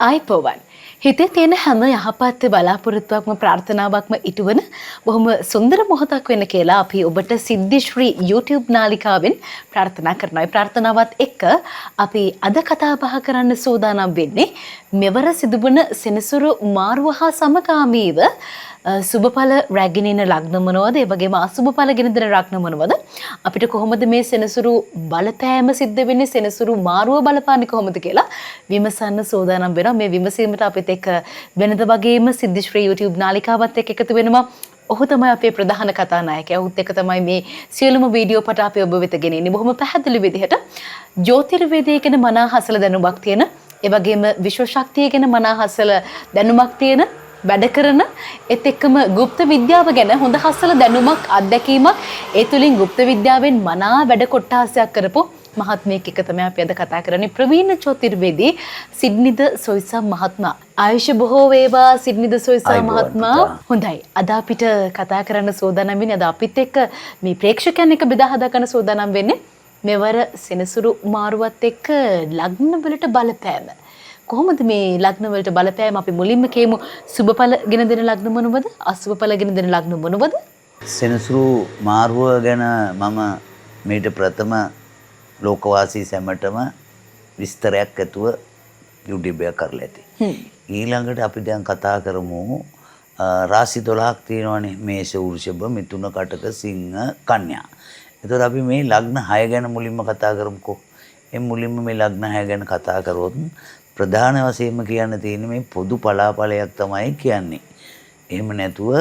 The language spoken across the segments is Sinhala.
ආයිපෝවන් හිතේ තියෙන හැම යහපත් බලාපොරොත්තුවක්ම ප්‍රාර්ථනාවක්ම ඉටුවන බොහොම සුන්දර මොහොතක් වෙන්න කියලා අපි ඔබට සිද්ධිශ්‍රී YouTube නාලිකාවෙන් ප්‍රාර්ථනා කරනවා. ඒ ප්‍රාර්ථනාවත් එක්ක අපි අද කතා බහ කරන්න සූදානම් වෙන්නේ මෙවර සිදුවන සෙනසුරු මාරුව හා සමගාමීව සුබඵල රැගෙන එන ලග්න මොනවද? ඒ වගේම අසුබඵල ගෙන දෙන ලග්න මොනවද? අපිට කොහොමද මේ සෙනසුරු බලපෑම සිද්ධ වෙන්නේ? සෙනසුරු මාරුව බලපාන්නේ කොහොමද කියලා විමසන්න සූදානම් වෙනවා. මේ විමසීමට අපිත් එක්ක වෙනද වගේම සිද්ධිශ්‍රී YouTube නාලිකාවත් එක්ක එකතු වෙනවා. ඔහු තමයි අපේ ප්‍රධාන කතානායකයා. ඔහුත් එක්ක තමයි මේ සියලුම වීඩියෝ පට අපි ඔබ වෙත ගෙනෙන්නේ. බොහොම පැහැදිලි විදිහට ජ්‍යොතිර්වේදයේ ගැන මනා හසල දැනුමක් තියෙන, ඒ වගේම විශ්ව ශක්තිය ගැන මනා හසල දැනුමක් තියෙන වැඩ කරන ඒත් එක්කම গুপ্ত විද්‍යාව ගැන හොඳ හසල දැනුමක් අත්දැකීමක් ඒ තුලින් গুপ্ত විද්‍යාවෙන් මනා වැඩ කොටාසයක් කරපු මහත්මයෙක් එක තමයි අපි අද කතා කරන්නේ. ප්‍රවීණ ජ්‍යොතිර්වේදී සිඩ්නිද සොයිසා මහත්මයා. ආයුෂ බොහෝ වේවා සිඩ්නිද සොයිසා මහත්මයා. හොඳයි. අද අපිට කතා කරන්න සූදානම් වෙන්නේ අද අපිත් එක්ක මේ ප්‍රේක්ෂකයන් එක බෙදා හදා ගන්න සූදානම් වෙන්නේ මෙවර සෙනසුරු මාරුවත් එක්ක ලග්න වලට බලපෑම. කොහොමද මේ ලග්න වලට බලපෑම? අපි මුලින්ම කියමු සුබඵල ගෙන දෙන ලග්න මොනවද? අසුබඵල ගෙන දෙන ලග්න මොනවද? සෙනසුරු මාරුව ගැන මම මේට ප්‍රථම ලෝකවාසී සැමටම විස්තරයක් ඇතුව YouTube එක කරලා ඇති. ඊළඟට අපි දැන් කතා කරමු රාශි 12ක් තියෙනවානේ. මේෂ, වෘෂභ, මිථුන, කටක, සිංහ, කන්‍යා. එතකොට අපි මේ ලග්න 6 ගැන මුලින්ම කතා කරමුකෝ. මුලින්ම මේ ලග්න 6 ගැන කතා කරොත් ප්‍රධාන වශයෙන්ම කියන්න තියෙන්නේ මේ පොදු පලාපලයක් තමයි කියන්නේ. එහෙම නැතුව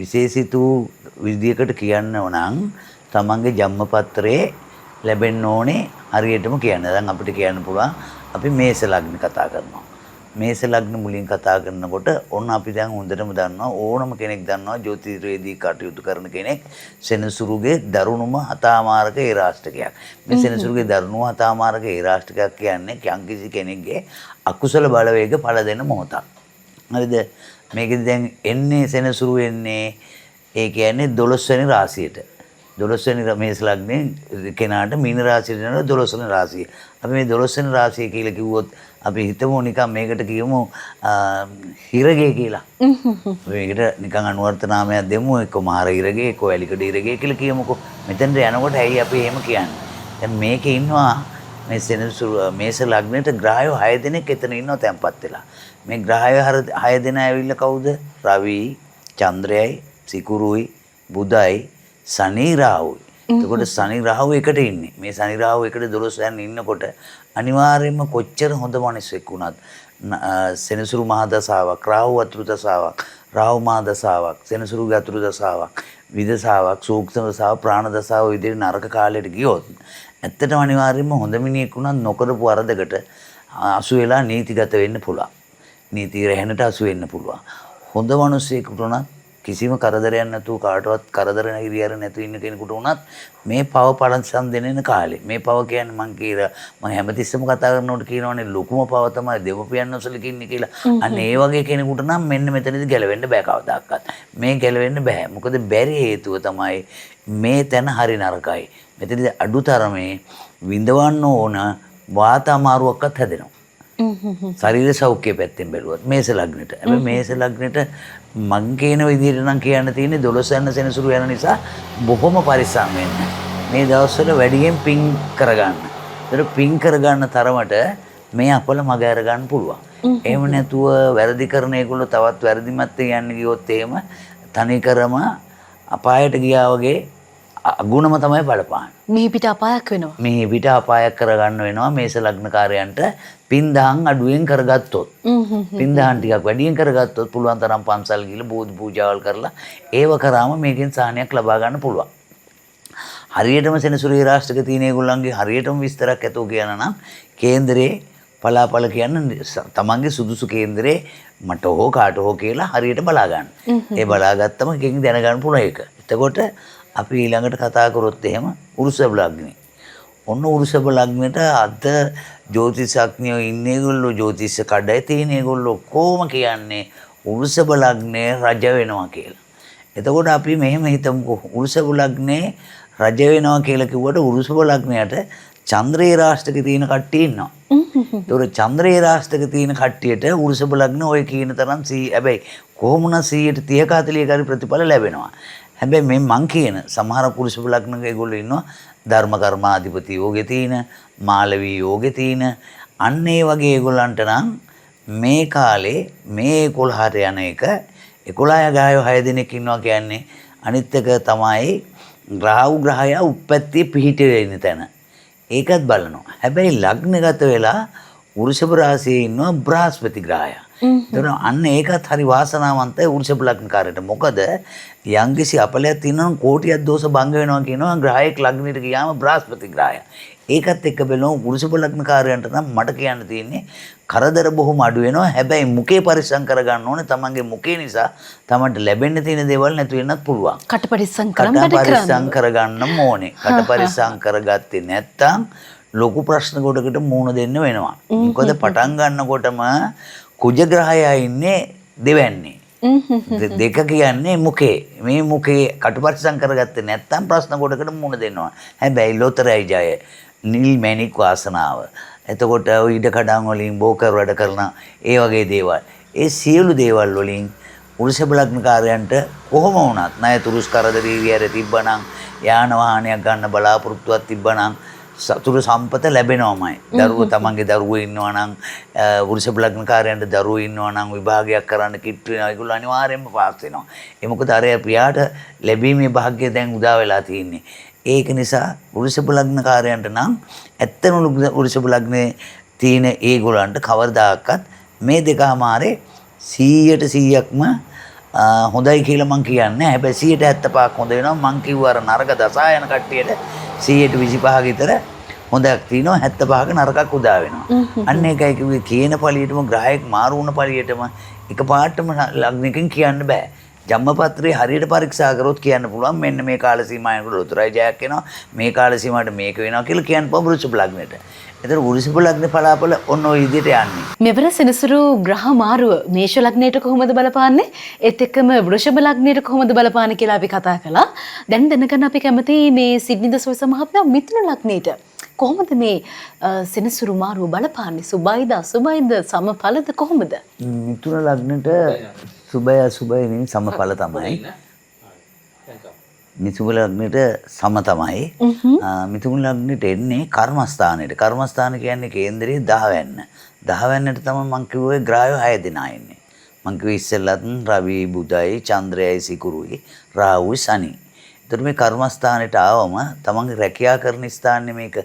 විශේෂිත විදියකට කියන්න නම් තමන්ගේ ජන්මපත්‍රයේ ලැබෙන්න ඕනේ හරියටම කියන්න. දැන් අපිට කියන්න පුළුවන් අපි මේෂ ලග්න කතා කරනවා. මේෂ ලග්න මුලින් කතා කරනකොට ඔන්න අපි දැන් හොඳටම දන්නවා ඕනම කෙනෙක් දන්නවා ජ්‍යොතිර්වේදී කටයුතු කරන කෙනෙක් සෙනසුරුගේ දරුණුම හතාමාරක ඒ රාෂ්ටකයක්. මේ සෙනසුරුගේ දරුණුම හතාමාරක ඒ රාෂ්ටකයක් කියන්නේ යම්කිසි කෙනෙක්ගේ අකුසල බලවේග පළ දෙන මොහොතක්. හරිද? මේකෙදි දැන් එන්නේ සෙනසුරු එන්නේ ඒ කියන්නේ 12 වෙනි රාශියට. 12 වෙනි මේෂ ලග්නේ කෙනාට මීන රාශියට යනවා 12 වෙනි රාශිය. අපි මේ 12 වෙනි රාශිය කියලා කිව්වොත් අපි හිතමු නිකන් මේකට කියමු හිරගේ කියලා. මේකට නිකන් අනුවර්ත නාමයක් දෙමු. එක්ක මහර හිරගේ, එක්ක වැලිකඩ හිරගේ කියලා කියමුකෝ. මෙතෙන්ට යනකොට ඇයි අපි එහෙම කියන්නේ? දැන් මේකේ ඉන්නවා මේ සෙනසුරු මේෂ ලග්නෙට ග්‍රහයෝ 6 දෙනෙක් එතන ඉන්නවා තැම්පත් වෙලා. මේ ග්‍රහයෝ 6 දෙනා ඇවිල්ලා කවුද? රවි, චන්ද්‍රයයි, සිකුරුයි, බුධයි, සනි රාහුයි. එතකොට සනි රාහු එකට ඉන්නේ. මේ සනි රාහු එකට 12 යන ඉන්නකොට අනිවාර්යයෙන්ම කොච්චර හොඳ මිනිස්සෙක් වුණත් සෙනසුරු මහ දසාවක්, රාහු අතුරු දසාවක්, රාහු මහ දසාවක්, සෙනසුරුගේ අතුරු දසාවක්, විදසාවක්, සූක්ෂම දසාවක්, ප්‍රාණ දසාව විදිහට නරක කාලයට ගියොත් ඇත්තටම අනිවාර්යයෙන්ම හොඳ මිනිහෙක් වුණත් නොකරපු වරදකට අසු වෙලා නීතිගත වෙන්න පුළුවන්. නීති රැහෙනට අසු වෙන්න පුළුවන්. හොඳ මිනිස්සෙකුට උනත් කිසිම කරදරයක් නැතුව කාටවත් කරදර හිරියර නැතුව ඉන්න කෙනෙකුට උනත් මේ පව පලසම් දෙන කාලේ මේ පව කියන්නේ මම හැමතිස්සෙම කතා කරනකොට කියනවානේ ලොකුම පව තමයි දෙවපියන් නොසලකින් ඉන්නේ කියලා. අන්න ඒ වගේ කෙනෙකුට නම් මෙන්න මෙතනදී ගැලවෙන්න බෑ කවදාවත්. මේ ගැලවෙන්න බෑ. මොකද බැරි හේතුව තමයි මේ තැන හරි නරකයි. මෙතනදී අඩුතරමේ විඳවන්න ඕන වාත අමාරුවක්වත් හැදෙනවා. ශරීර සෞඛ්‍ය පැත්තෙන් බැලුවත් මේෂ ලග්නෙට. හැබැයි මේෂ ලග්නෙට මං කියන විදිහට නම් කියන්න තියෙන්නේ 12 යන සෙනසුරු යන නිසා බොහොම පරිස්සම් වෙන්න. මේ දවස්වල වැඩියෙන් පින් කරගන්න. ඒතර පින් කරගන්න තරමට මේ අපල මග අර ගන්න පුළුවන්. එහෙම නැතුව වැරදි කරන ඒගොල්ලෝ තවත් වැරදිමත් යන්න ගියොත් එහෙම තනිකරම අපායට ගියා වගේ අගුණම තමයි බලපාන්නේ. මේ පිට අපායක් වෙනවා. මේ පිට අපායක් කරගන්න වෙනවා මේෂ ලග්නකාරයන්ට පින් දහම් අඩුවෙන් කරගත්තොත්. පින් දහම් ටිකක් වැඩියෙන් කරගත්තොත් පුළුවන් තරම් පන්සල් ගිහලා බෝධි පූජාවල් කරලා ඒව කරාම මේකෙන් සාහනයක් ලබා ගන්න පුළුවන්. හරියටම සෙනසුරේ රාෂ්ට්‍රක තියෙන ඒගොල්ලන්ගේ හරියටම විස්තරයක් ඇතුව කියන නම් කේන්දරේ පලාපල කියන්නේ තමන්ගේ සුදුසු කේන්දරේ මට හෝ කාට හෝ කියලා හරියට බලා ගන්න. ඒ බලාගත්තම එකකින් දැනගන්න පුළුවන් ඒක. එතකොට අපි ඊළඟට කතා කරොත් එහෙම වෘෂභ ලග්නේ. ඔන්න වෘෂභ ලග්නෙට අද ජ්‍යොතිෂඥයෝ ඉන්නේ ඒගොල්ලෝ ජ්‍යොතිෂ කඩේ තියෙන ඒගොල්ලෝ කොහොම කියන්නේ වෘෂභ ලග්නේ රජ වෙනවා කියලා. එතකොට අපි මෙහෙම හිතමුකෝ වෘෂභ ලග්නේ රජ වෙනවා කියලා කිව්වට වෘෂභ ලග්නයට චන්ද්‍රේ රාශියක තියෙන කට්ටිය ඉන්නවා. ඒතකොට චන්ද්‍රේ රාශියක තියෙන කට්ටියට වෘෂභ ලග්න ඔය කියන තරම් හැබැයි කොහොමුණ 130 40 කාරි ප්‍රතිඵල ලැබෙනවා. හැබැයි මේ මං කියන සමහර වෘෂභ ලග්නක ඒගොල්ලෝ ඉන්නවා ධර්ම කර්මාධිපති යෝගේ තියෙන, මාලවී යෝගේ තියෙන අන්න ඒ වගේ ඒගොල්ලන්ට නම් මේ කාලේ මේ 11ට යන එක 11 ගායෝ 6 දෙනෙක් ඉන්නවා කියන්නේ අනිත් එක තමයි රාහු ග්‍රහය උප්පත්තිය පිහිටේ ඉන්න තැන. ඒකත් බලනවා. හැබැයි ලග්නගත වෙලා වෘෂභ රාශියේ ඉන්නවා බ්‍රහස්පති ග්‍රහය. ඒතර අන්න ඒකත් හරි වාසනාවන්තයි වෘෂභ ලග්නකාරයට. මොකද යම්කිසි අපලයක් තියෙනවා කෝටියක් දෝෂ භංග වෙනවා කියනවා ග්‍රහයක ලග්නෙට ගියාම බ්‍රහස්පති ග්‍රහය. ඒකත් එක්ක බලනවා වෘෂභ ලග්නකාරයන්ට නම් මට කියන්න තියෙන්නේ කරදර බොහොම අඩු වෙනවා. හැබැයි මුඛේ පරිස්සම් කරගන්න ඕනේ. තමන්ගේ මුඛේ නිසා තමන්ට ලැබෙන්න තියෙන දේවල් නැතු වෙන්නත් පුළුවන්. කට පරිස්සම් කරගන්න ඕනේ. කට පරිස්සම් කරගත්තේ නැත්තම් ලොකු ප්‍රශ්න කොටකට මුහුණ දෙන්න වෙනවා. මොකද පටන් ගන්නකොටම කුජ ග්‍රහයා ඉන්නේ දෙවැන්නේ. දෙක කියන්නේ මුඛේ. මේ මුඛේ කට පරිස්සම් කරගත්තේ නැත්තම් ප්‍රශ්න කොටකට මුහුණ දෙනවා. හැබැයි ලොතරැයි ජය නිල් මැණික් වාසනාව. එතකොට ඉඩ කඩන් වලින් බෝකර් වැඩ කරන ඒ වගේ දේවල්. ඒ සියලු දේවල් වලින් වෘෂභ ලග්නකාරයන්ට කොහොම වුණත් ණය තුරුස් කරදරීරිය ඇර තිබ්බනම් යාන වාහනයක් ගන්න බලාපොරොත්තුවක් තිබ්බනම් සතුරු සම්පත ලැබෙනවමයි. දරුවෝ තමන්ගේ දරුවෝ ඉන්නවා නම් වෘෂභ ලග්නකාරයන්ට දරුවෝ ඉන්නවා නම් විභාගයක් කරන්න කිට්ටු වෙනවා. ඒගොල්ලෝ අනිවාර්යයෙන්ම පාස් වෙනවා. ඒ මොකද අර පියාට ලැබීමේ වාග්ය දැන් උදා වෙලා තියෙන්නේ. ඒක නිසා වෘෂභ ලග්නකාරයන්ට නම් ඇත්තම වෘෂභ ලග්නේ තියෙන ඒගොල්ලන්ට කවදාකවත් මේ දෙකමාරේ 100%ක්ම හොඳයි කියලා මං කියන්නේ. හැබැයි 175ක් හොඳ වෙනවා. මං කිව්වා අර නරක දසායන කට්ටියට 125 විතර හොඳක් තියෙනවා. 75ක නරකක් උදා වෙනවා. අන්න ඒකයි කිව්වේ කියන පළියටම ග්‍රහයක් මාරු වුණ පළියටම එකපාරටම ලග්නකින් කියන්න බෑ. ජම්මපත්‍රේ හරියට පරීක්ෂා කරොත් කියන්න පුළුවන් මෙන්න මේ කාල සීමාවෙකට උතුරයි ජයක් එනවා මේ කාල සීමාවට මේක වෙනවා කියලා කියන්න පුළුවන් වෘෂභ ලග්නෙට. ඒතර වෘෂභ ලග්නේ පලාපල ඔන්න ඔය විදිහට යන්නේ. මෙවර සෙනසුරු ග්‍රහ මාරුව මේෂ ලග්නයට කොහොමද බලපාන්නේ? ඒත් එක්කම වෘෂභ ලග්නයට කොහොමද බලපාන්නේ කියලා අපි කතා කළා. දැන් දැනගන්න අපි කැමති මේ සිඩ්නි දසොයිස මහත්මයා මිථුන ලග්නයට කොහොමද මේ සෙනසුරු මාරුව බලපාන්නේ? සුබයිද අසුබයිද සමඵලද කොහොමද? මිථුන ලග්නෙට සුබය අසුබය නෙවෙයි සමඵල තමයි. මිථුන ලග්නෙට සම තමයි. මිථුන ලග්නෙට එන්නේ කර්මස්ථානෙට. කර්මස්ථාන කියන්නේ කේන්දරයේ 10 වැන්න. 10 වැන්නට තමයි මං කිව්වේ ග්‍රහය 6 දෙනා ඉන්නේ. මං කිව්වේ ඉස්සෙල්ලත් රවි බුධයි චන්ද්‍රයයි සිකුරුයි රාහුයි ශනි. ඒතර මේ කර්මස්ථානෙට ආවම තමන්ගේ රැකියා කරන ස්ථානේ මේක.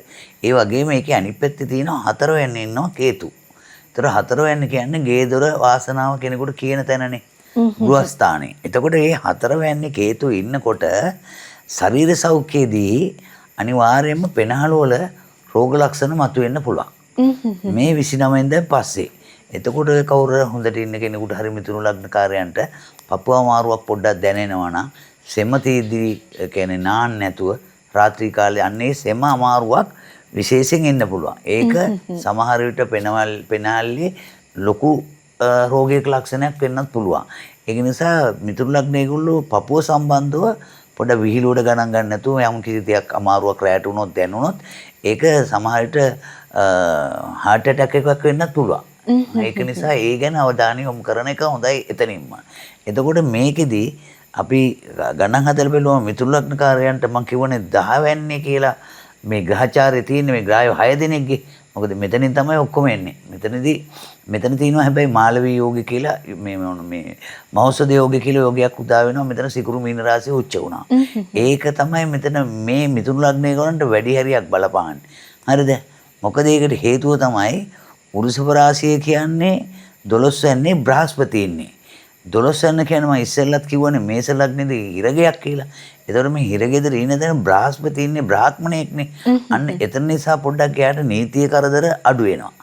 ඒ වගේම මේකේ අනිත් පැත්තේ තියෙනවා 4 වැන්නේ ඉන්නවා කේතු. ඒතර 4 වැන්න කියන්නේ ගේ දොර වාසනාව කෙනෙකුට කියන තැනනේ. ගෘහස්ථානේ. එතකොට මේ 4 වැන්නේ කේතු ඉන්නකොට ශරීර සෞඛ්‍යයේදී අනිවාර්යයෙන්ම පෙනහළ වල රෝග ලක්ෂණ මතුවෙන්න පුළුවන්. මේ 29 දැන් පස්සේ. එතකොට කවුරු හොඳට ඉන්න කෙනෙකුට හරි මිථුන ලග්නකාරයන්ට පපුව අමාරුවක් පොඩ්ඩක් දැනෙනවා නම් සෙම තීදී කියන්නේ නාන්න නැතුව රාත්‍රී කාලේ අන්නේ සෙම අමාරුවක් විශේෂයෙන් එන්න පුළුවන්. ඒක සමහර විට පෙනහල්ලේ ලොකු රෝගයක ලක්ෂණයක් වෙන්නත් පුළුවන්. ඒක නිසා මිථුන ලග්නේ ඒගොල්ලෝ පපුව සම්බන්ධව පොඩ විහිළුවට ගණන් ගන්න නැතුව යම් කිසි දෙයක් අමාරුවක් රැට වුණොත් දැනුණොත් ඒක සමහර විට heart attack එකක් වෙන්නත් පුළුවන්. ඒක නිසා ඒ ගැන අවධානය යොමු කරන එක හොඳයි එතනින්ම. එතකොට මේකෙදි අපි ගණන් හදලා බලුවම මිථුන ලග්නකාරයන්ට මම කියවනේ 10 වැන්නේ කියලා මේ ග්‍රහචාරයේ තියෙන මේ ග්‍රහය 6 දෙනෙක්ගේ. මොකද මෙතනින් තමයි ඔක්කොම එන්නේ. මෙතන තියෙනවා හැබැයි මාලවී යෝගී කියලා මේ මහෞෂධ යෝගී කියලා යෝගයක් උදා වෙනවා. මෙතන සිකුරු මීන රාශිය උච්ච වුණා. ඒක තමයි මෙතන මේ මිථුන ලග්නයේ ගොනන්ට වැඩි හරියක් බලපාන්නේ. හරිද? මොකද ඒකට හේතුව තමයි වෘෂභ රාශිය කියන්නේ 12 වෙන්නේ බ්‍රහස්පති ඉන්නේ. 12 වෙන කියන්නේ මම ඉස්සෙල්ලත් කිව්වනේ මේෂ ලග්නේදී හිරගයක් කියලා. ඒතකොට මේ හිරගෙදර ඉන්න දැන් බ්‍රහස්පති ඉන්නේ බ්‍රාහ්මණයෙක්නේ. අන්න එතන නිසා පොඩ්ඩක් එයාට නීතිය කරදර අඩු වෙනවා.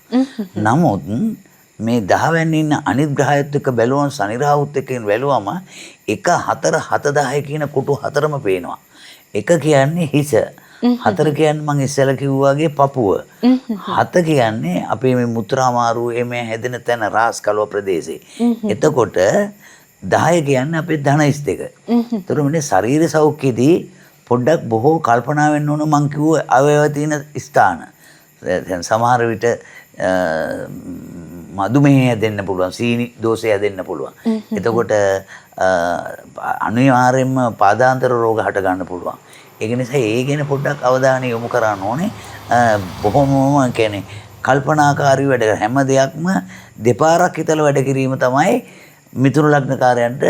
නමුත් මේ 10 වෙනි ඉන්න අනිත් ග්‍රහයත් එක්ක බැලුවම ශනි රාහුත් එක්ක බැලුවම 1 4 7 10 කියන කොටු හතරම පේනවා. 1 කියන්නේ හිස. 4 කියන්නේ මම ඉස්සෙල්ලා කිව්වා වගේ පපුව. 7 කියන්නේ අපේ මේ මුත්‍රා මාරු එමේ හැදෙන තැන රාස් කලව ප්‍රදේශේ. එතකොට 10 කියන්නේ අපේ ධනයිස් දෙක. ඒතර මේ ශරීර සෞඛ්‍යයේදී පොඩ්ඩක් බොහෝ කල්පනා වෙන්න ඕන මං කිව්ව අවයව තියෙන ස්ථාන. දැන් සමහර විට මදුමේහය දෙන්න පුළුවන්, සීනි දෝෂය දෙන්න පුළුවන්. එතකොට අනිවාර්යයෙන්ම පාදාන්තර රෝග හට ගන්න පුළුවන්. ඒක නිසා ඒ ගැන පොඩ්ඩක් අවධානය යොමු කරන්න ඕනේ. බොහොමම කියන්නේ කල්පනාකාරී වැඩ හැම දෙයක්ම දෙපාරක් හිතලා වැඩ කිරීම තමයි මිථුන ලග්නකාරයන්ට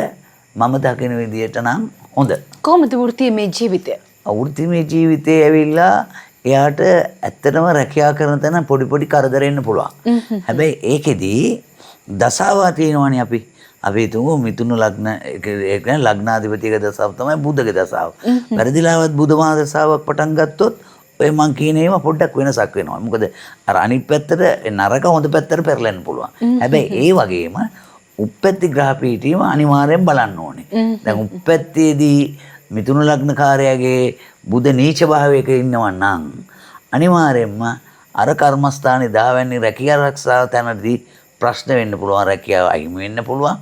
මම දකින විදියට නම් හොඳ. කොහොමද වෘත්තීය ජීවිතය? වෘත්තීය ජීවිතේ ඇවිල්ලා එයාට ඇත්තටම රැකියාව කරන තැන පොඩි පොඩි කරදර එන්න පුළුවන්. හැබැයි ඒකෙදි දසාවා තියෙනවානේ අපි. අපි හිතමු මිථුන ලග්න ඒ කියන්නේ ලග්නාධිපතිගේ දසාව තමයි බුධගේ දසාව. වැරදිලාවත් බුධ මහ දසාවක් පටන් ගත්තොත් ඔය මං කියන ඒවා පොඩ්ඩක් වෙනසක් වෙනවා. මොකද අර අනිත් පැත්තට නරක හොඳ පැත්තට පෙරලෙන්න පුළුවන්. හැබැයි ඒ වගේම උප්පත්ති ග්‍රහ පීඨියම අනිවාර්යෙන් බලන්න ඕනේ. දැන් උප්පත්තියේදී මිථුන ලග්නකාරයාගේ බුධ නීච භාවයක ඉන්නවා නම් අනිවාර්යෙන්ම අර කර්මස්ථානේ දාවන්නේ රැකියා ආරක්ෂාව තැනදී ප්‍රශ්න වෙන්න පුළුවන්, රැකියාව අහිමි වෙන්න පුළුවන්.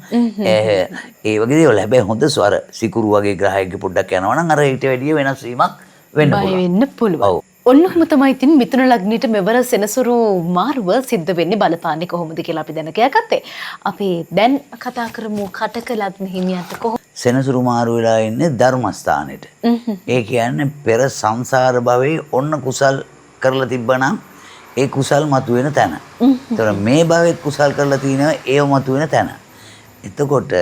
ඒ වගේ දේවල්. හැබැයි හොඳ ස්වර සිකුරු වගේ ග්‍රහයක පොඩ්ඩක් යනවා නම් අර ඊට වැඩිය වෙනස් වීමක් වෙන්න පුළුවන්. ඔන්නම තමයි ඉතින් මිථුන ලග්නෙට මෙවර සෙනසුරු මාරුව සිද්ධ වෙන්නේ බලපාන්නේ කොහොමද කියලා අපි දැන ගත්තේ. අපි දැන් කතා කරමු කටක ලග්න හිමියන්ට කොහොමද සෙනසුරු මාරු වෙලා ඉන්නේ ධර්මස්ථානෙට. ඒ කියන්නේ පෙර සංසාර භවයේ ඔන්න කුසල් කරලා තිබ්බනම් ඒ කුසල් මතුවෙන තැන. ඒතර මේ භවෙත් කුසල් කරලා තිනවා ඒව මතුවෙන තැන. එතකොට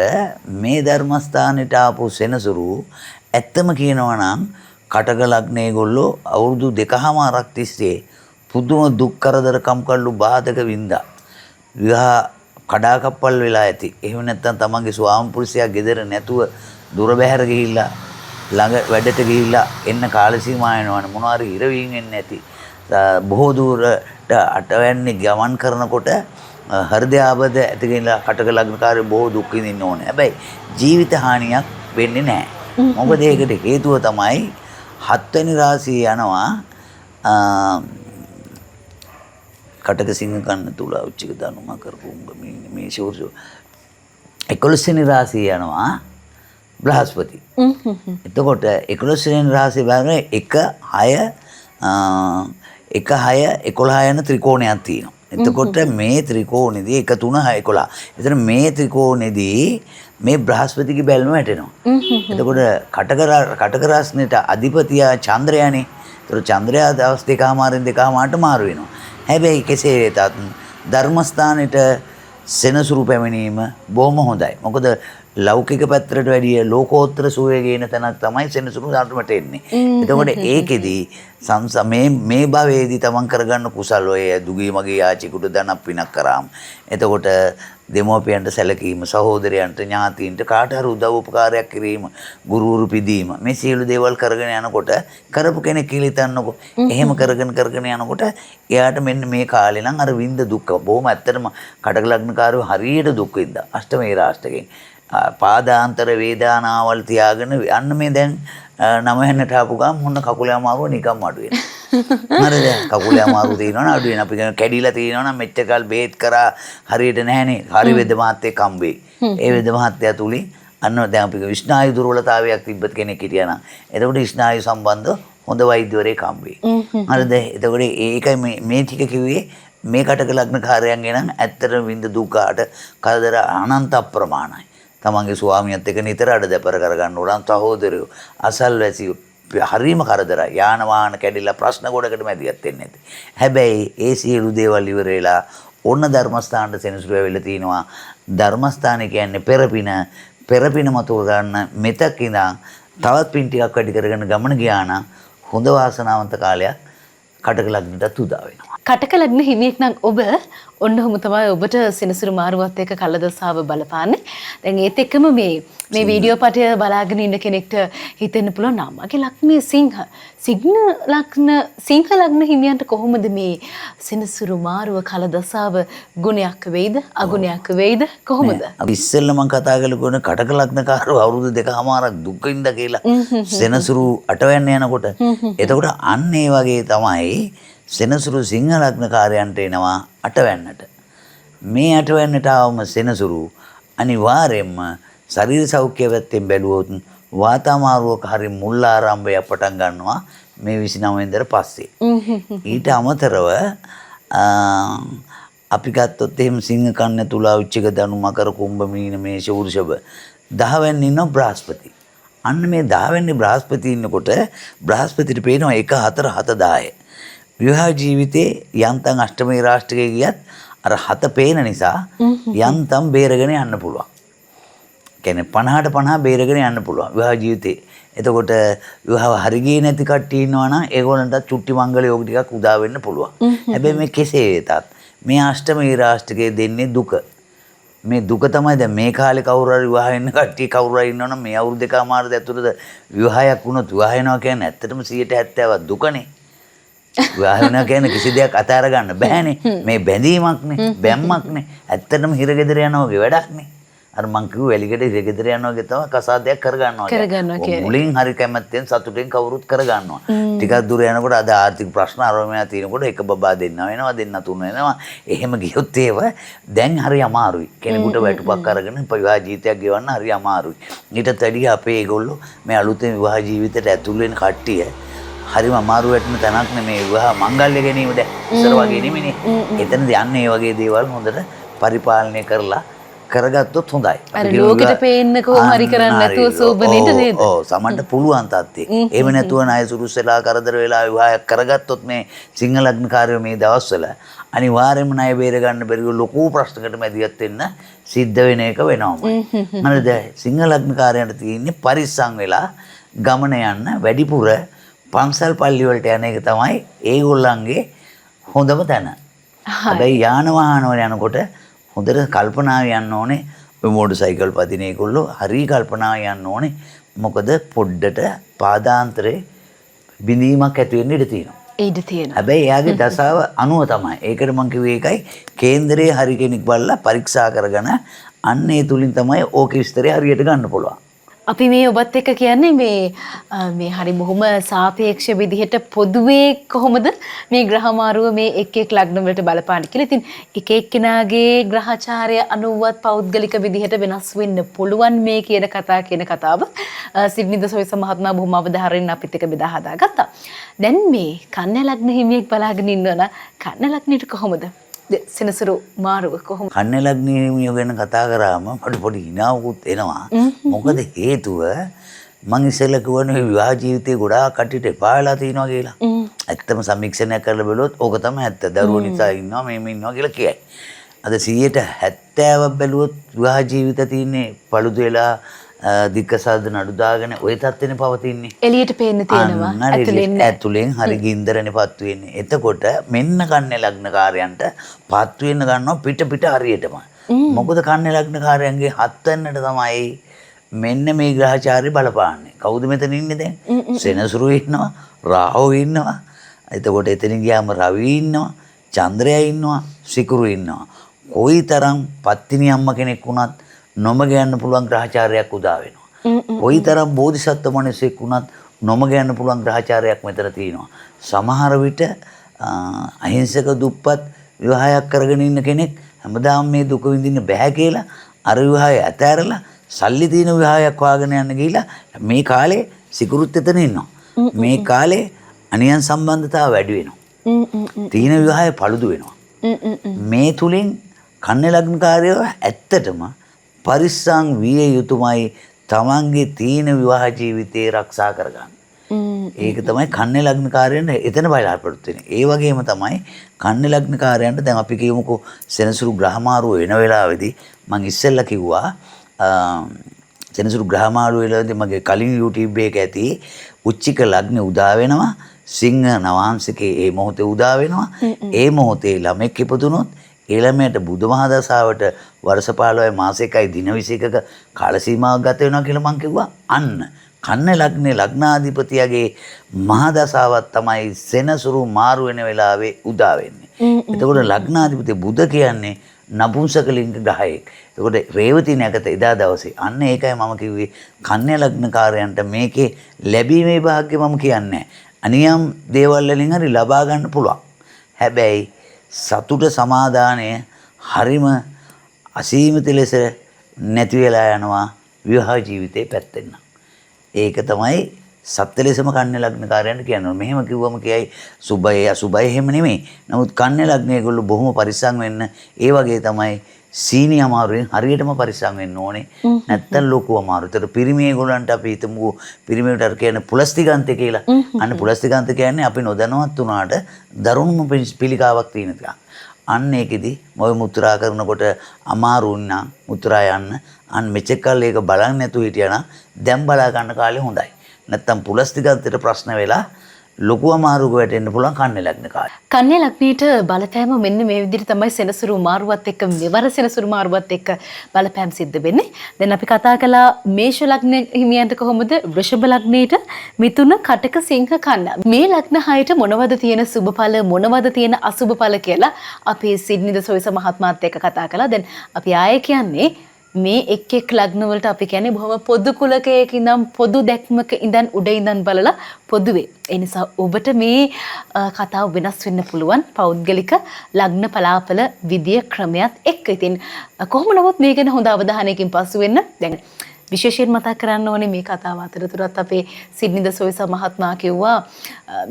මේ ධර්මස්ථානෙට ආපු සෙනසුරු ඇත්තම කියනවා නම් කටක ලග්නේ ගොල්ලෝ අවුරුදු 2කමාරක් තිස්සේ පුදුම දුක් කරදර කම්කල්ලු බාධක වින්දා. විවාහ කඩාකප්පල් වෙලා ඇති. එහෙම නැත්නම් තමන්ගේ ස්වාම පුරුෂයා ගෙදර නැතුව දුර බැහැර ගිහිල්ලා ළඟ වැඩට ගිහිල්ලා එන්න කාල සීමා වෙනවනේ මොනවා හරි ඉරවීන් එන්නේ නැති. බොහෝ දුරට අටවැන්නේ ගමන් කරනකොට හෘද ආබාධ ඇතිගෙනලා කටක ලග්නකාරයෝ බොහෝ දුක් විඳින්න ඕනේ. හැබැයි ජීවිත හානියක් වෙන්නේ නැහැ. මොකද ඒකට හේතුව තමයි 7 වෙනි රාශිය යනවා කටක සිංහ කන්න තුලා උච්චක ධනු මකර කුම්භ මේ ශෝර්ෂ 11 වෙනි රාශිය යනවා බ්‍රහස්පති. එතකොට 11 වෙනි රාශිය බලන්නේ 1 6 11 යන ත්‍රිකෝණයක් තියෙනවා. එතකොට මේ ත්‍රිකෝණෙදී 1 3 6 11. එතන මේ ත්‍රිකෝණෙදී මේ බ්‍රහස්පතිගේ බැල්ම වැටෙනවා. එතකොට කටක රාශියට අධිපතියා චන්ද්‍රයානේ. ඒතර චන්ද්‍රයා දවස් 2කමාරෙන් 2කමාරට මාරු වෙනවා. හැබැයි කෙසේ වෙතත් ධර්මස්ථානෙට සෙනසුරු පැමිණීම බොහොම හොඳයි. මොකද ලෞකික පැත්තට වැඩිය ලෝකෝත්තර සුවය ගේන තැනක් තමයි සෙනසුරු ධර්මයට එන්නේ. එතකොට ඒකෙදි මේ භවයේදී තමන් කරගන්න කුසල් ඔය දුගී මගේ යාචිකුට ධනක් පිනක් කරාම. එතකොට දෙමෝපියන්ට සැලකීම, සහෝදරයන්ට, ඥාතීන්ට කාට හරි උදව් උපකාරයක් කිරීම, ගුරුවරු පිදීම, මේ සියලු දේවල් කරගෙන යනකොට කරපු කෙනෙක් කියලා හිතන්නකො. එහෙම කරගෙන යනකොට එයාට මෙන්න මේ කාලේ නම් අර විඳ දුක් බොහොම ඇත්තටම කටක ලග්නකාරයෝ හරියට දුක් විඳා. අෂ්ටමේ රාෂ්ටකෙන් පාදාන්තර වේදනාවල් තියාගෙන යන්න මේ දැන් 9 ආපු ගමන් මොන කකුලේ අමාරුව නිකම් අඩු වෙනවා. හරිද? කකුලේ අමාරුව තියෙනවනම් අඩු වෙනවා. අපි කියන කැඩිලා තියෙනවනම් මෙච්චකල් බේත් කරා හරියට නැහනේ. හරි වෙද මහත්තයෙක් හම්බෙයි. ඒ වෙද මහත්තයා තුලින් අන්න දැන් අපි විෂ්ණායු දුර්වලතාවයක් තිබ්බත් කෙනෙක් හිටියා නම් එතකොට විෂ්ණායු සම්බන්ධ හොඳ වෛද්‍යවරයෙක් හම්බෙයි. හරිද? එතකොට ඒකයි මේ ටික කිව්වේ මේ කටක ලග්නකාරයන්ගේ නම් ඇත්තටම විඳ දුකාට කරදර අනන්ත අප්‍රමාණයි. තමන්ගේ ස්වාමියාත් එක්ක නිතර අඩදැපර කරගන්න උරන් සහෝදරයෝ අසල්වැසියෝ හරීම කරදරයි. යාන වාහන කැඩිලා ප්‍රශ්න ගොඩකට මැදිහත් වෙන්නේ නැති. හැබැයි ඒ සියලු දේවල් ඉවර වෙලා ඕන ධර්මස්ථානට සෙනසුරු වෙලා තිනවා. ධර්මස්ථානේ කියන්නේ පෙරපින මතෝ ගන්න මෙතක් ඉඳන් තවත් පින් ටිකක් වැඩි කරගෙන ගමන ගියා නම් හොඳ වාසනාවන්ත කාලයක් කටක ලග්නටත් උදා වෙනවා. කටක ලග්න හිමියෙක් නම් ඔබ ඔන්න ඔහොම තමයි ඔබට සෙනසුරු මාරුවත් එක්ක කලදසාව බලපාන්නේ. දැන් ඒත් එක්කම මේ වීඩියෝ පටය බලාගෙන ඉන්න කෙනෙක්ට හිතෙන්න පුළුවන් මගේ ලග්නේ සිංහ ලග්න හිමියන්ට කොහොමද මේ සෙනසුරු මාරුව කලදසාව ගුණයක් වෙයිද අගුණයක් වෙයිද කොහොමද? අපි ඉස්සෙල්ලා මම කතා කළේ කටක ලග්නකාරව අවුරුදු 2කමාරක් දුක් විඳ කියලා සෙනසුරු අටවැන්න යනකොට. එතකොට අන්න ඒ වගේ තමයි සෙනසුරු සිංහ ලග්නකාරයන්ට එනවා අටවැන්නට. මේ අටවැන්නට ආවම සෙනසුරු අනිවාර්යයෙන්ම ශරීර සෞඛ්‍ය පැත්තෙන් බැලුවොත් වාතාමාරුවක හරි මුල් ආරම්භය පටන් ගන්නවා මේ 29 වෙනිදාට පස්සේ. ඊට අමතරව අපි ගත්තොත් එහෙම සිංහ කන්‍යා තුලා වෘශ්චික ධනු මකර කුම්භ මීන මේෂ වෘෂභ 10 වෙනි ඉන්න බ්‍රහස්පති. අන්න මේ 10 වෙනි බ්‍රහස්පති ඉන්නකොට බ්‍රහස්පතිට පේනවා 1 4 7 10. විවාහ ජීවිතේ යන්තම් අෂ්ටමී රාෂ්ටකයේ ගියත් අර 7 පේන නිසා යන්තම් බේරගෙන යන්න පුළුවන්. කියන්නේ 50ට 50 බේරගෙන යන්න පුළුවන් විවාහ ජීවිතේ. එතකොට විවාහ හරි ගියේ නැති කට්ටිය ඉන්නවා නම් ඒගොල්ලන්ට චුට්ටි මංගල යෝග ටිකක් උදා වෙන්න පුළුවන්. හැබැයි මේ කෙසේ වෙතත් මේ අෂ්ටමී රාෂ්ටකයේ දෙන්නේ දුක. මේ දුක තමයි දැන් මේ කාලේ කවුරු හරි විවාහ වෙන්න කට්ටිය කවුරු හරි ඉන්නවනම් මේ අවුරුදු දෙකමාරද ඇතුළත විවාහයක් වුණොත් විවාහ වෙනවා කියන්නේ ඇත්තටම 70%ක් දුකනේ. විවාහ වෙනවා කියන්නේ කිසි දෙයක් අතාර ගන්න බෑනේ. මේ බැඳීමක්නේ, බැම්මක්නේ. ඇත්තටම හිරගෙදර යනවා වගේ වැඩක්නේ. අර මං කිව්ව වැලිකඩ හිරගෙදර යනවා වගේ තමයි කසාදයක් කරගන්නවා. මුලින් හරි කැමැත්තෙන් සතුටෙන් කවුරුත් කරගන්නවා. ටිකක් දුර යනකොට අද ආර්ථික ප්‍රශ්න අරමයා තියෙනකොට එක බබා දෙන්න වෙනවා, දෙන්න තුන වෙනවා. එහෙම ගියොත් ඒව දැන් හරි අමාරුයි. කෙනෙකුට වැටුපක් අරගෙන විවාහ ජීවිතයක් ගෙවන්න හරි අමාරුයි. ඊටත් වැඩිය අපේ ඒගොල්ලෝ මේ අලුතෙන් විවාහ ජීවිතයට ඇතුල් වෙන කට්ටිය හරිම අමාරු වැටෙන තැනක් නෙමේ විවාහ මංගල්‍ය ගැනීම දැන් ඉස්සර වගේ නෙමෙයිනේ. එතනදී යන්නේ මේ වගේ දේවල් හොඳට පරිපාලනය කරලා කරගත්තොත් හොඳයි. අර ලෝකෙට පේන්න කොහොම හරි කරන්නේ නැතුව සෝබනේට නේද? ඔව් සමන්ට පුළුවන් තත්ත්වේ. එහෙම නැතුව ණය සුරුස් වෙලා කරදර වෙලා විවාහයක් කරගත්තොත් මේ සිංහ ලග්නකාරයෝ මේ දවස්වල අනිවාර්යයෙන්ම ණය බේර ගන්න බැරිව ලොකු ප්‍රශ්නකට මැදිහත් වෙන්න සිද්ධ වෙන එක වෙනවමයි. හරිද? සිංහ ලග්නකාරයන්ට තියෙන්නේ පරිස්සම් වෙලා ගමන යන්න වැඩිපුර පන්සල් පල්ලි වලට යන එක තමයි ඒගොල්ලන්ගේ හොඳම තැන. හැබැයි යාන වාහන වල යනකොට හොඳට කල්පනාව යන්න ඕනේ. ඔය මෝටර් සයිකල් පදින ඒගොල්ලෝ හරි කල්පනාව යන්න ඕනේ. මොකද පොඩ්ඩට පාදාන්තරේ බිඳීමක් ඇති වෙන්න ඉඩ තියෙනවා. ඉඩ තියෙනවා. හැබැයි එයාගේ දසාව 90 තමයි. ඒකට මම කිව්වේ ඒකයි කේන්දරයේ හරි කෙනෙක් බලලා පරීක්ෂා කරගෙන අන්න ඒ තුලින් තමයි ඕකේ විස්තරය හරියට ගන්න පුළුවන්. අපි මේ ඔබත් එක්ක කියන්නේ මේ හරි බොහොම සාපේක්ෂ විදිහට පොදුවේ කොහොමද මේ ග්‍රහමාරුව මේ එක් එක් ලග්න වලට බලපාන්නේ කියලා. ඉතින් එක එක්කෙනාගේ ග්‍රහචාරය අනුවත් පෞද්ගලික විදිහට වෙනස් වෙන්න පුළුවන් මේ කියන කතාව සිඩ්නිද සොයිස මහත්මයා බොහොම අවධාරයෙන් අපිත් එක්ක බෙදා හදාගත්තා. දැන් මේ කන්‍යා ලග්න හිමියෙක් බලාගෙන ඉන්නවනම් කන්‍යා ලග්නෙට කොහොමද සෙනසුරු මාරුව කොහොමද? කන්‍යා ලග්නිය ගැන කතා කරාම මට පොඩි හිනාවකුත් එනවා. මොකද හේතුව මං ඉස්සෙල්ලා කියවනේ විවාහ ජීවිතේ ගොඩාක් කට්ටියට එපා වෙලා තියෙනවා කියලා. ඇත්තම සමීක්ෂණයක් කරලා බලුවොත් ඕක තමයි ඇත්ත. දරුවෝ නිසා ඉන්නවා මේම ඉන්නවා කියලා කියයි. අද 70% බැලුවොත් විවාහ ජීවිත තියෙන්නේ පළුදු වෙලා දික්කසාද නඩු දාගෙන ওই තත්ත්වෙනේ පවතින්නේ. එළියට පේන්න තියෙනවා. ඇතුලෙන් හරි ගින්දරනේ පත්තු වෙන්නේ. එතකොට මෙන්න කන්‍යා ලග්නකාරයන්ට පත්තු වෙන්න ගන්නවා පිට හරියටම. මොකද කන්‍යා ලග්නකාරයන්ගේ 7 වෙනිට තමයි මෙන්න මේ ග්‍රහචාරය බලපාන්නේ. කවුද මෙතන ඉන්නේ දැන්? සෙනසුරු ඉන්නවා, රාහු ඉන්නවා. එතකොට එතනින් ගියාම රවි ඉන්නවා, චන්ද්‍රයා ඉන්නවා, සිකුරු ඉන්නවා. කොයිතරම් පත්තිනි අම්මා කෙනෙක් වුණත් නොමග යන්න පුළුවන් ග්‍රහචාරයක් උදා වෙනවා. කොයිතරම් බෝධිසත්ව මිනිසෙක් වුණත් නොමග යන්න පුළුවන් ග්‍රහචාරයක් මෙතන තියෙනවා. සමහර විට අහිංසක දුප්පත් විවාහයක් කරගෙන ඉන්න කෙනෙක් හැමදාම මේ දුක විඳින්න බෑ කියලා අර විවාහය අතෑරලා සල්ලි තියෙන විවාහයක් හොයාගෙන යන්න ගිහිලා මේ කාලේ සිකුරුත් එතන ඉන්නවා. මේ කාලේ අනියන් සම්බන්ධතාව වැඩි වෙනවා. තීන විවාහය පළුදු වෙනවා. මේ තුලින් කන්‍යා ලග්නකාරයෝ ඇත්තටම පරිස්සම් විය යුතුමයි තමන්ගේ තීන විවාහ ජීවිතේ ආරක්ෂා කරගන්න. ඒක තමයි කන්‍යා ලග්නකාරයන්ට එතන බලාපොරොත්තු වෙන්නේ. ඒ වගේම තමයි කන්‍යා ලග්නකාරයන්ට දැන් අපි කියමුකෝ සෙනසුරු ග්‍රහමාරුව වෙන වෙලාවේදී මම ඉස්සෙල්ලා කිව්වා සෙනසුරු ග්‍රහමාරුව වෙලාවේදී මගේ කලින් YouTube එක ඇති උච්චික ලග්න උදා වෙනවා. සිංහ නවාංශිකේ ඒ මොහොතේ උදා වෙනවා. ඒ මොහොතේ ළමෙක් ඉපදුනොත් ඒ ළමයට බුදු මහ දසාවට වර්ෂ 15 මාස 1යි දින 21ක කාල සීමාවක් ගත වෙනවා කියලා මම කිව්වා. අන්න කන්‍යා ලග්නේ ලග්නාධිපතියගේ මහ දසාවක් තමයි සෙනසුරු මාරු වෙන වෙලාවේ උදා වෙන්නේ. එතකොට ලග්නාධිපති බුද කියන්නේ නපුංසක ලිංග ග්‍රහයෙක්. එතකොට රේවති නැකත එදා දවසේ. අන්න ඒකයි මම කිව්වේ කන්‍යා ලග්නකාරයන්ට මේකේ ලැබීමේ වාග්ය මම කියන්නේ. අනියම් දේවල් වලින් හරි ලබා ගන්න පුළුවන්. හැබැයි සතුට සමාදානය හරිම අසීමිත ලෙස නැති වෙලා යනවා විවාහ ජීවිතේ පැත්තෙන්. ඒක තමයි සත්‍ය ලෙසම කන්‍ය ලග්න කාර්යයන්ට කියනවා. මෙහෙම කිව්වම කියයි සුබයි අසුබයි එහෙම නෙමෙයි. නමුත් කන්‍ය ලග්න ඒගොල්ලෝ බොහොම පරිස්සම් වෙන්න. ඒ වගේ තමයි සීනි අමාරුවෙන් හරියටම පරිස්සම් වෙන්න ඕනේ. නැත්තම් ලොකු අමාරු. ඒතර පිරිමි ඒගොල්ලන්ට අපි හිතමුකෝ පිරිමියට අර කියන්නේ පුලස්තිගන්ත කියලා. අන්න පුලස්තිගන්ත කියන්නේ අපි නොදැනුවත් වුණාට දරුණුම පිළිකාවක් තියෙන ටිකක්. අන්න ඒකෙදි මොය මුත්‍රා කරනකොට අමාරු වුණා මුත්‍රා යන්න අන්න මෙච්චර කල් ඒක බලන්නේ නැතුව හිටියා නම් දැන් බලා ගන්න කාලේ හොඳයි. නැත්තම් පුලස්තිගන්තයට ප්‍රශ්න වෙලා ලොකු අමාරුවක වැටෙන්න පුළුවන් කන්‍ය ලග්න කාලේ. කන්‍ය ලග්නයට බලපෑම මෙන්න මේ විදිහට තමයි සෙනසුරු මාරුවත් එක්ක මෙවර සෙනසුරු මාරුවත් එක්ක බලපෑම් සිද්ධ වෙන්නේ. දැන් අපි කතා කළා මේෂ ලග්න හිමියන්ට කොහොමද වෘෂභ ලග්නයට මිථුන කටක සිංහ කන්‍යා. මේ ලග්න හයට මොනවද තියෙන සුබඵල මොනවද තියෙන අසුබඵල කියලා අපි සිඩ්නිද සොයිස මහත්මයාත් එක්ක කතා කළා. දැන් අපි ආයේ කියන්නේ මේ එක් ලග්න වලට අපි කියන්නේ බොහොම පොදු කුලකයක ඉඳන් පොදු දැක්මක ඉඳන් උඩ ඉඳන් බලලා පොදුවේ. ඒ නිසා ඔබට මේ කතාව වෙනස් වෙන්න පුළුවන් පෞද්ගලික ලග්න පලාපල විදිය ක්‍රමයක් එක්ක. ඉතින් කොහොම නමුත් මේ ගැන හොඳ අවධානයකින් පසු වෙන්න. දැන් විශේෂයෙන් මතක් කරන්න ඕනේ මේ කතාව අතරතුරත් අපේ සිඩ්නිද සොයිස මහත්මයා කිව්වා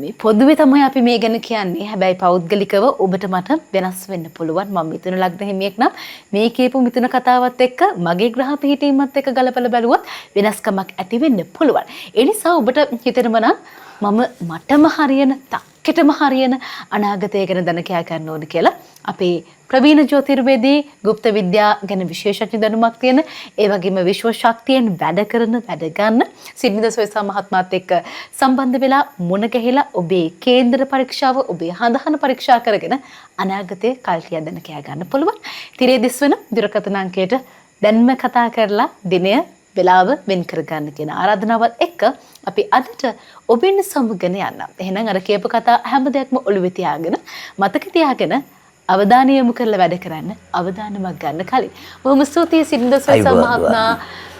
මේ පොදුවේ තමයි අපි මේ ගැන කියන්නේ. හැබැයි පෞද්ගලිකව ඔබට මට වෙනස් වෙන්න පුළුවන්. මම මිථුන ලග්න හිමියෙක් නම් මේ කියපු මිථුන කතාවත් එක්ක මගේ ග්‍රහ පිහිටීමත් එක්ක ගලපලා බලුවොත් වෙනස්කමක් ඇති වෙන්න පුළුවන්. ඒ නිසා ඔබට හිතෙනම නම් මම මටම හරියන තක්කෙටම හරියන අනාගතය ගැන දැනකයා ගන්න ඕනේ කියලා අපේ ප්‍රවීණ ජ්‍යොතිර්වේදී গুপ্ত විද්‍යා ගැන විශේෂඥ දැනුමක් තියෙන ඒ වගේම විශ්ව ශක්තියෙන් වැඩ කරන වැඩ ගන්න සිඩ්නිද සොයිස මහත්මයාත් එක්ක සම්බන්ධ වෙලා මුණ ගැහිලා ඔබේ කේන්දර පරීක්ෂාව ඔබේ හඳහන පරීක්ෂා කරගෙන අනාගතයේ කල්කිය දැනකයා ගන්න පුළුවන්. තිරේ දිස්වන දුරකථන අංකයට දැන්ම කතා කරලා දිනය වෙලාව වෙන් කරගන්න කියන ආරාධනාවත් එක්ක අපි අදට ඔබින් සමුගෙන යන්න. එහෙනම් අර කියපු කතා හැම දෙයක්ම ඔළුවේ තියාගෙන මතක තියාගෙන අවධානය යොමු කරලා වැඩ කරන්න අවධානමක් ගන්න කලින් බොහොම ස්තුතියි සිඩ්නිද සොයිස මහත්මයා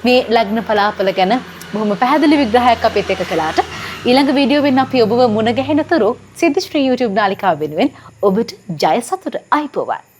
මේ ලග්න පලාපල ගැන බොහොම පැහැදිලි විග්‍රහයක් අපිට එක කළාට. ඊළඟ වීඩියෝවෙන් අපි ඔබව මුණ ගැහෙනතුරු සිද්ධ ශ්‍රී YouTube නාලිකාව වෙනුවෙන් ඔබට ජය සතුට අයිබෝවන්.